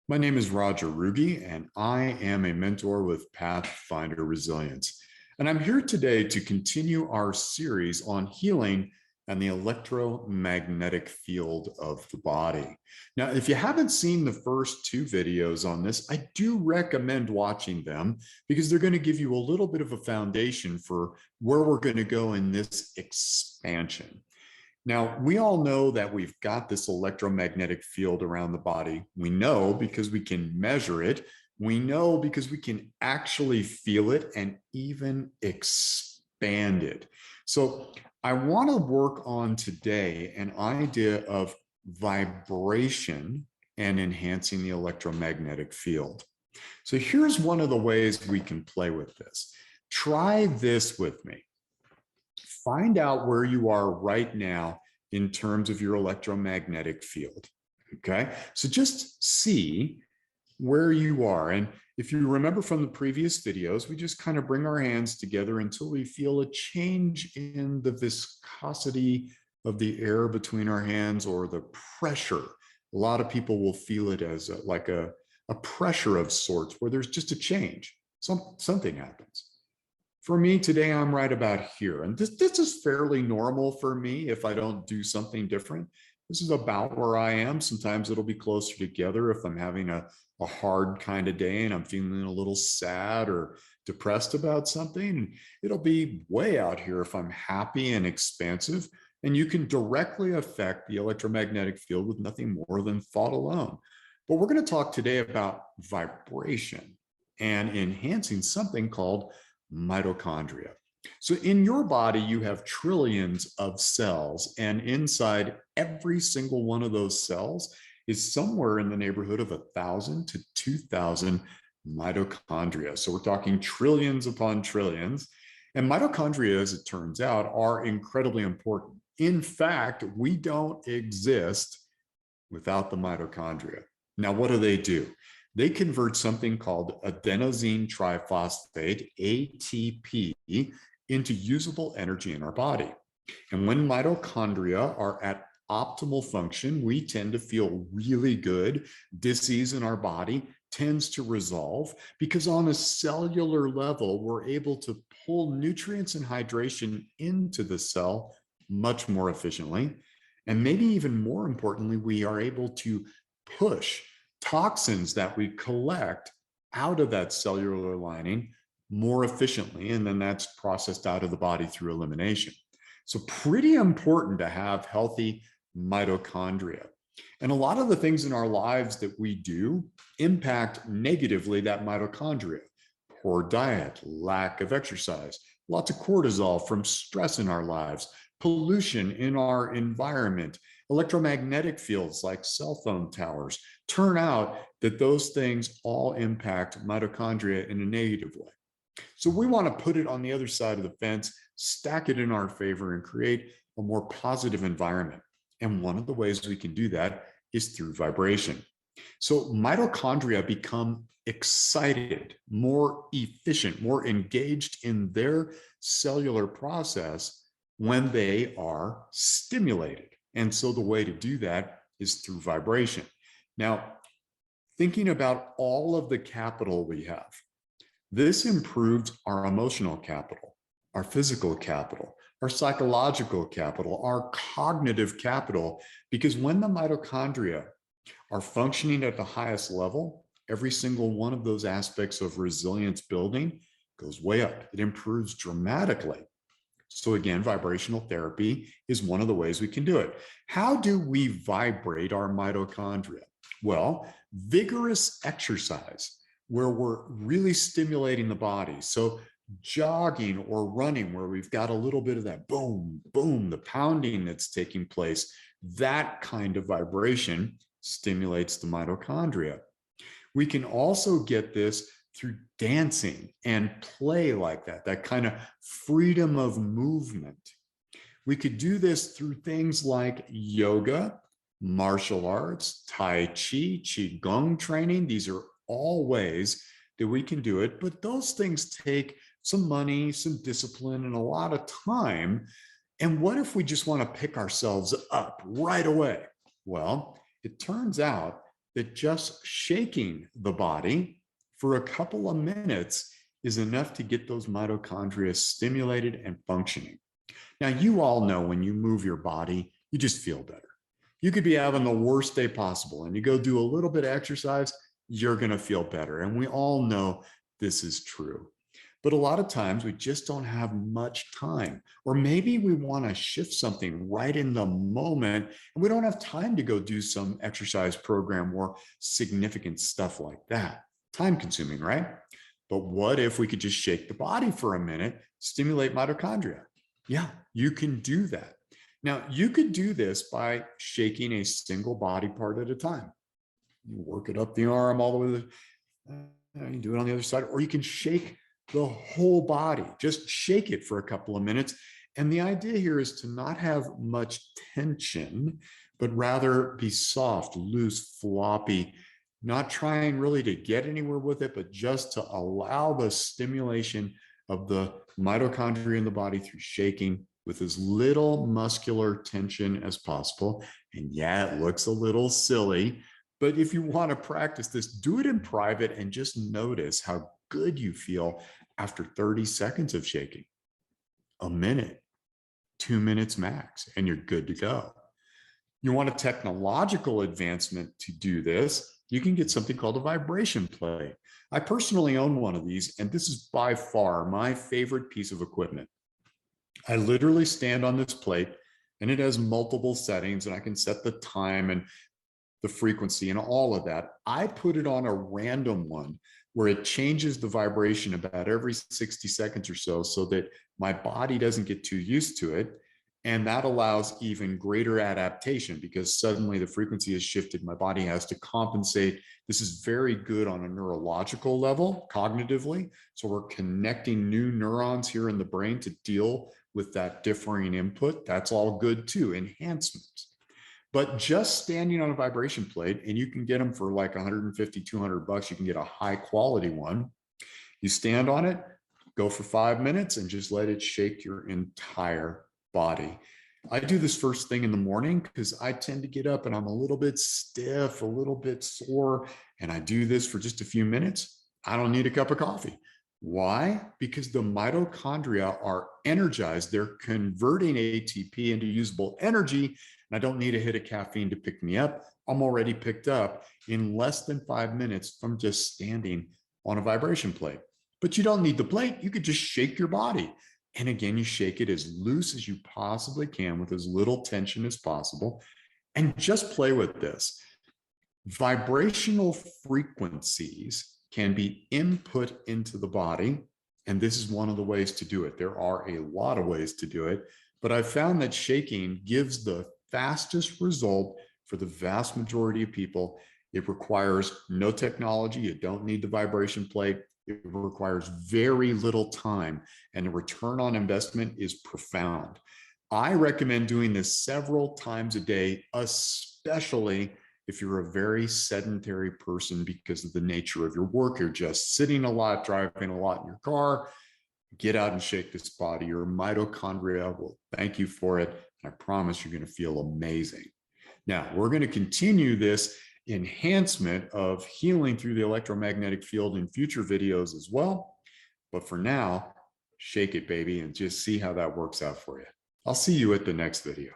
My name is Roger Ruby, and I am a mentor with Pathfinder Resilience. And I'm here today to continue our series on healing and the electromagnetic field of the body. Now, if you haven't seen the first two videos on this, I do recommend watching them because they're going to give you a little bit of a foundation for where we're going to go in this expansion. Now, we all know that we've got this electromagnetic field around the body. We know because we can measure it. We know because we can actually feel it and even expand it. So I want to work on today an idea of vibration and enhancing the electromagnetic field. So here's one of the ways we can play with this. Try this with me. Find out where you are right now in terms of your electromagnetic field. Okay, so just see where you are. And if you remember from the previous videos, we just kind of bring our hands together until we feel a change in the viscosity of the air between our hands or the pressure. A lot of people will feel it as like a pressure of sorts where there's just a change. Something happens. For me today, I'm right about here. And this is fairly normal for me if I don't do something different. This is about where I am. Sometimes it'll be closer together if I'm having a hard kind of day and I'm feeling a little sad or depressed about something. And it'll be way out here if I'm happy and expansive. And you can directly affect the electromagnetic field with nothing more than thought alone. But we're going to talk today about vibration and enhancing something called mitochondria. So in your body, you have trillions of cells, and inside every single one of those cells is somewhere in the neighborhood of 1,000 to 2,000 mitochondria. So we're talking trillions upon trillions. And mitochondria, as it turns out, are incredibly important. In fact, we don't exist without the mitochondria. Now, what do? They convert something called adenosine triphosphate, ATP, into usable energy in our body. And when mitochondria are at optimal function, we tend to feel really good. Disease in our body tends to resolve because on a cellular level, we're able to pull nutrients and hydration into the cell much more efficiently. And maybe even more importantly, we are able to push toxins that we collect out of that cellular lining more efficiently, and then that's processed out of the body through elimination. So pretty important to have healthy mitochondria. And a lot of the things in our lives that we do impact negatively that mitochondria. Poor diet, lack of exercise, lots of cortisol from stress in our lives, pollution in our environment, electromagnetic fields like cell phone towers. Turn out that those things all impact mitochondria in a negative way. So we want to put it on the other side of the fence, stack it in our favor, and create a more positive environment. And one of the ways we can do that is through vibration. So mitochondria become excited, more efficient, more engaged in their cellular process when they are stimulated. And so the way to do that is through vibration. Now, thinking about all of the capital we have, this improves our emotional capital, our physical capital, our psychological capital, our cognitive capital, because when the mitochondria are functioning at the highest level, every single one of those aspects of resilience building goes way up. It improves dramatically. So again, vibrational therapy is one of the ways we can do it. How do we vibrate our mitochondria? Well, vigorous exercise where we're really stimulating the body. So jogging or running where we've got a little bit of that boom, boom, the pounding that's taking place, that kind of vibration stimulates the mitochondria. We can also get this through dancing and play like that kind of freedom of movement. We could do this through things like yoga, martial arts, Tai Chi, Qigong training. These are all ways that we can do it, but those things take some money, some discipline, and a lot of time. And what if we just want to pick ourselves up right away? Well, it turns out that just shaking the body for a couple of minutes is enough to get those mitochondria stimulated and functioning. Now, you all know when you move your body, you just feel better. You could be having the worst day possible and you go do a little bit of exercise, you're going to feel better. And we all know this is true. But a lot of times we just don't have much time, or maybe we want to shift something right in the moment and we don't have time to go do some exercise program or significant stuff like that. Time consuming, right? But what if we could just shake the body for a minute, stimulate mitochondria? Yeah, you can do that. Now, you could do this by shaking a single body part at a time. You work it up the arm all the way to the, you do it on the other side, or you can shake the whole body. Just shake it for a couple of minutes. And the idea here is to not have much tension, but rather be soft, loose, floppy, not trying really to get anywhere with it, but just to allow the stimulation of the mitochondria in the body through shaking with as little muscular tension as possible. And yeah, it looks a little silly, but if you want to practice this, do it in private and just notice how good you feel after 30 seconds of shaking. A minute, 2 minutes max, and you're good to go. You want a technological advancement to do this, you can get something called a vibration plate. I personally own one of these, and this is by far my favorite piece of equipment. I literally stand on this plate, and it has multiple settings, and I can set the time and the frequency and all of that. I put it on a random one where it changes the vibration about every 60 seconds or so that my body doesn't get too used to it. And that allows even greater adaptation because suddenly the frequency has shifted. My body has to compensate. This is very good on a neurological level, cognitively. So we're connecting new neurons here in the brain to deal with that differing input. That's all good too, enhancements. But just standing on a vibration plate, and you can get them for like 150, 200 bucks. You can get a high quality one. You stand on it, go for 5 minutes and just let it shake your entire body. I do this first thing in the morning because I tend to get up and I'm a little bit stiff, a little bit sore, and I do this for just a few minutes. I don't need a cup of coffee. Why? Because the mitochondria are energized. They're converting ATP into usable energy, and I don't need a hit of caffeine to pick me up. I'm already picked up in less than 5 minutes from just standing on a vibration plate. But you don't need the plate. You could just shake your body. And again, you shake it as loose as you possibly can with as little tension as possible. And just play with this. Vibrational frequencies can be input into the body. And this is one of the ways to do it. There are a lot of ways to do it, but I've found that shaking gives the fastest result for the vast majority of people. It requires no technology. You don't need the vibration plate. It requires very little time, and the return on investment is profound. I recommend doing this several times a day, especially if you're a very sedentary person because of the nature of your work. You're just sitting a lot, driving a lot in your car. Get out and shake this body. Your mitochondria will thank you for it. I promise you're going to feel amazing. Now, we're going to continue this enhancement of healing through the electromagnetic field in future videos as well. But for now, shake it, baby, and just see how that works out for you. I'll see you at the next video.